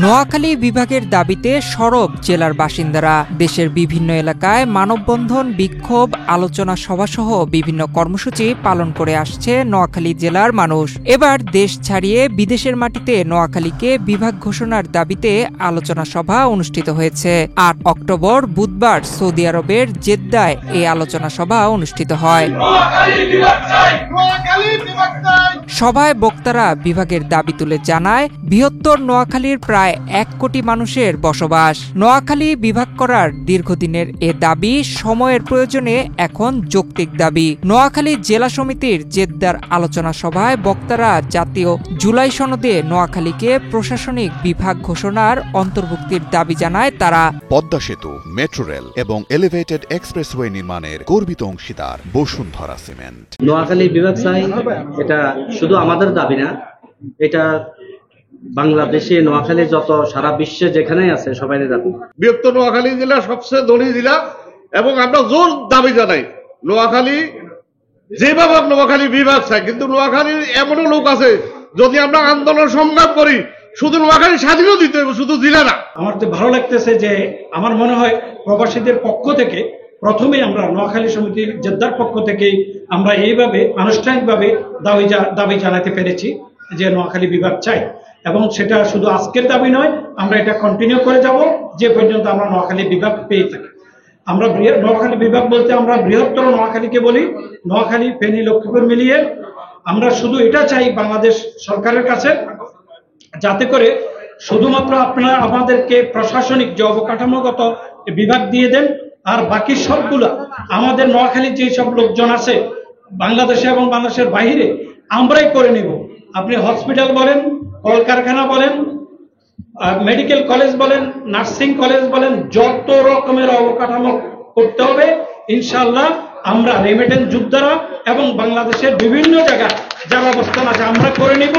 নোয়াখালী বিভাগের দাবিতে সরব জেলার বাসিন্দারা। দেশের বিভিন্ন এলাকায় মানববন্ধন, বিক্ষোভ, আলোচনা সভাসহ বিভিন্ন কর্মসূচি পালন করে আসছে নোয়াখালী জেলার মানুষ। এবার দেশ ছাড়িয়ে বিদেশের মাটিতে নোয়াখালীকে বিভাগ ঘোষণার দাবিতে আলোচনা সভা অনুষ্ঠিত হয়েছে। ৮ অক্টোবর বুধবার সৌদি আরবের জেদ্দায় এই আলোচনা সভা অনুষ্ঠিত হয়। সভায় বক্তারা বিভাগের দাবি তুলে জানায়, বৃহত্তর নোয়াখালীর প্রায় ১ কোটি মানুষের বসবাস। নোয়াখালী বিভাগ করার দীর্ঘদিনের এ দাবি সময়ের প্রয়োজনে এখন যৌক্তিক দাবি। নোয়াখালী জেলা সমিতির জেদ্দার আলোচনা সভায় বক্তারা জাতীয় জুলাই সনদে নোয়াখালীকে প্রশাসনিক বিভাগ ঘোষণার অন্তর্ভুক্তির দাবি জানায় তারা। পদ্মা সেতু, মেট্রো রেল এবং এলিভেটেড এক্সপ্রেসওয়ে নির্মাণের গর্বিত অংশীদার বসুন্ধরা সিমেন্ট। নোয়াখালী বিভাগ চাই, এটা শুধু আমাদের দাবি না, এটা বাংলাদেশে নোয়াখালী যত সারা বিশ্বে যেখানে আছে সবাই দাবি। বৃহত্তর নোয়াখালী জেলা সবচেয়ে ধনী জেলা এবং আমরা জোর দাবি জানাই নোয়াখালী যেভাবে নোয়াখালী বিভাগ চাই, কিন্তু নোয়াখালীর এমনও লোক আছে যদি আমরা আন্দোলন সংগ্রাম করি শুধু নোয়াখালী স্বাধীনও দিতে হবে, শুধু জেলা না। আমার তো ভালো লাগতেছে যে আমার মনে হয় প্রবাসীদের পক্ষ থেকে প্রথমে আমরা নোয়াখালী সমিতির জেদ্দার পক্ষ থেকে আমরা এইভাবে আনুষ্ঠানিকভাবে দাবি জানাতে পেরেছি যে নোয়াখালী বিভাগ চাই, এবং সেটা শুধু আজকের দাবি নয়, আমরা এটা কন্টিনিউ করে যাব যে পর্যন্ত আমরা নোয়াখালী বিভাগ পেয়ে থাকি। আমরা নোয়াখালী বিভাগ বলতে আমরা বৃহত্তর নোয়াখালীকে বলি, নোয়াখালী, ফেনী, লক্ষ্মীপুর মিলিয়ে। আমরা শুধু এটা চাই বাংলাদেশ সরকারের কাছে, যাতে করে শুধুমাত্র আপনারা আমাদেরকে প্রশাসনিক যে অবকাঠামোগত বিভাগ দিয়ে দেন, আর বাকি সবগুলা আমাদের নোয়াখালীর যে সব লোকজন আছে বাংলাদেশে এবং বাংলাদেশের বাইরে আমরাই করে নেব। আপনি হসপিটাল বলেন, কলকারখানা বলেন, মেডিকেল কলেজ বলেন, নার্সিং কলেজ বলেন, যত রকমের অবকাঠামো করতে হবে ইনশাআল্লাহ আমরা রেমিটেন্স যোদ্ধারা এবং বাংলাদেশের বিভিন্ন জায়গায় যারা অবস্থান আছে আমরা করে নিব।